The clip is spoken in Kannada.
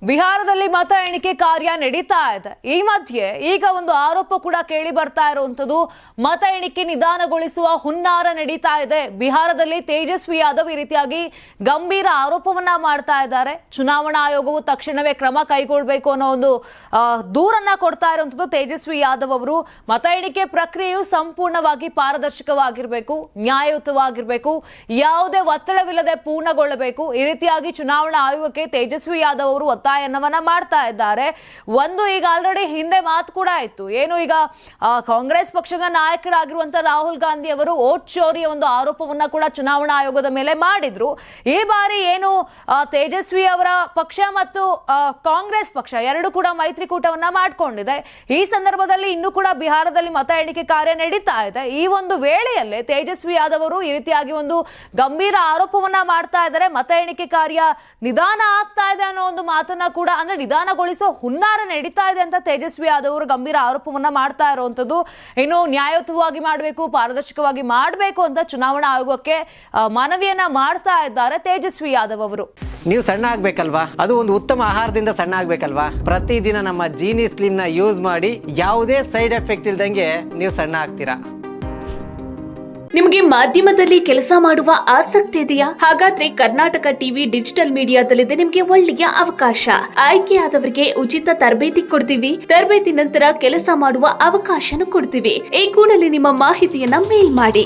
ಬಿಹಾರದಲ್ಲಿ ಮತ ಎಣಿಕೆ ಕಾರ್ಯ ನಡೀತಾ ಇದೆ. ಈ ಮಧ್ಯೆ ಈಗ ಒಂದು ಆರೋಪ ಕೂಡ ಕೇಳಿ ಬರ್ತಾ ಇರುವಂತದ್ದು, ಮತ ಎಣಿಕೆ ನಿಧಾನಗೊಳಿಸುವ ಹುನ್ನಾರ ನಡೀತಾ ಇದೆ. ಬಿಹಾರದಲ್ಲಿ ತೇಜಸ್ವಿ ಯಾದವ್ ಈ ರೀತಿಯಾಗಿ ಗಂಭೀರ ಆರೋಪವನ್ನ ಮಾಡ್ತಾ ಇದ್ದಾರೆ. ಚುನಾವಣಾ ಆಯೋಗವು ತಕ್ಷಣವೇ ಕ್ರಮ ಕೈಗೊಳ್ಳಬೇಕು ಅನ್ನೋ ಒಂದು ದೂರನ್ನ ಕೊಡ್ತಾ ಇರುವಂತದ್ದು ತೇಜಸ್ವಿ ಯಾದವ್ ಅವರು. ಮತ ಎಣಿಕೆ ಪ್ರಕ್ರಿಯೆಯು ಸಂಪೂರ್ಣವಾಗಿ ಪಾರದರ್ಶಕವಾಗಿರಬೇಕು, ನ್ಯಾಯಯುತವಾಗಿರಬೇಕು, ಯಾವುದೇ ಒತ್ತಡವಿಲ್ಲದೆ ಪೂರ್ಣಗೊಳ್ಳಬೇಕು. ಈ ರೀತಿಯಾಗಿ ಚುನಾವಣಾ ಆಯೋಗಕ್ಕೆ ತೇಜಸ್ವಿ ಯಾದವ್ ಅವರು ಒತ್ತಾಯವನ್ನ ಮಾಡ್ತಾ ಇದ್ದಾರೆ. ಒಂದು ಈಗ ಆಲ್ರೆಡಿ ಹಿಂದೆ ಮಾತು ಕೂಡ ಇತ್ತು, ಏನು ಈಗ ಕಾಂಗ್ರೆಸ್ ಪಕ್ಷದ ನಾಯಕರಾಗಿರುವಂತಹ ರಾಹುಲ್ ಗಾಂಧಿ ಅವರು ವೋಟ್ ಚೋರಿಯ ಒಂದು ಆರೋಪವನ್ನ ಕೂಡ ಚುನಾವಣಾ ಆಯೋಗದ ಮೇಲೆ ಮಾಡಿದ್ರು. ಈ ಬಾರಿ ಏನು ತೇಜಸ್ವಿ ಅವರ ಪಕ್ಷ ಮತ್ತು ಕಾಂಗ್ರೆಸ್ ಪಕ್ಷ ಎರಡು ಕೂಡ ಮೈತ್ರಿಕೂಟವನ್ನ ಮಾಡಿಕೊಂಡಿದೆ. ಈ ಸಂದರ್ಭದಲ್ಲಿ ಇನ್ನೂ ಕೂಡ ಬಿಹಾರದಲ್ಲಿ ಮತ ಎಣಿಕೆ ಕಾರ್ಯ ನಡೀತಾ ಇದೆ. ಈ ಒಂದು ವೇಳೆಯಲ್ಲೇ ತೇಜಸ್ವಿ ಯಾದವ್ ಅವರು ಈ ರೀತಿಯಾಗಿ ಒಂದು ಗಂಭೀರ ಆರೋಪವನ್ನ ಮಾಡ್ತಾ ಇದ್ದಾರೆ. ಮತ ಎಣಿಕೆ ಕಾರ್ಯ ನಿಧಾನ ಆಗ್ತಾ ಇದೆ ಅನ್ನೋ ಒಂದು ಮಾತನ್ನ ಕೂಡ, ಅಂದ್ರೆ ನಿಧಾನಗೊಳಿಸೋ ಹುನ್ನಾರ ನಡೀತಾ ಇದೆ ಅಂತ ತೇಜಸ್ವಿ ಯಾದವ್ ಅವರು ಗಂಭೀರ ಆರೋಪವನ್ನ ಮಾಡ್ತಾ ಇರುವಂತದ್ದು. ಇನ್ನು ನ್ಯಾಯಯುತವಾಗಿ ಮಾಡಬೇಕು, ಪಾರದರ್ಶಕವಾಗಿ ಮಾಡಬೇಕು ಅಂತ ಚುನಾವಣಾ ಆಯೋಗಕ್ಕೆ ಮನವಿಯನ್ನ ಮಾಡ್ತಾ ಇದ್ದಾರೆ ತೇಜಸ್ವಿ ಯಾದವ್ ಅವರು. ನೀವು ಸಣ್ಣ ಆಗ್ಬೇಕಲ್ವಾ, ಅದು ಒಂದು ಉತ್ತಮ ಆಹಾರದಿಂದ ಸಣ್ಣ ಆಗ್ಬೇಕಲ್ವಾ. ಪ್ರತಿದಿನ ನಮ್ಮ ಜೀನಿ ಸ್ಲಿಮ್ ನ ಯೂಸ್ ಮಾಡಿ ಯಾವುದೇ ಸೈಡ್ ಎಫೆಕ್ಟ್ ಇಲ್ದಂಗೆ ನೀವು ಸಣ್ಣ ಆಗ್ತೀರಾ. ನಿಮಗೆ ಮಾಧ್ಯಮದಲ್ಲಿ ಕೆಲಸ ಮಾಡುವ ಆಸಕ್ತಿ ಇದೆಯಾ? ಹಾಗಾದ್ರೆ ಕರ್ನಾಟಕ ಟಿವಿ ಡಿಜಿಟಲ್ ಮೀಡಿಯಾದಲ್ಲಿದೆ ನಿಮಗೆ ಒಳ್ಳೆಯ ಅವಕಾಶ. ಆಯ್ಕೆಯಾದವರಿಗೆ ಉಚಿತ ತರಬೇತಿ ಕೊಡ್ತೀವಿ. ತರಬೇತಿ ನಂತರ ಕೆಲಸ ಮಾಡುವ ಅವಕಾಶನೂ ಕೊಡ್ತೀವಿ. ಈ ಕೂಡಲೇ ನಿಮ್ಮ ಮಾಹಿತಿಯನ್ನ ಮೇಲ್ ಮಾಡಿ.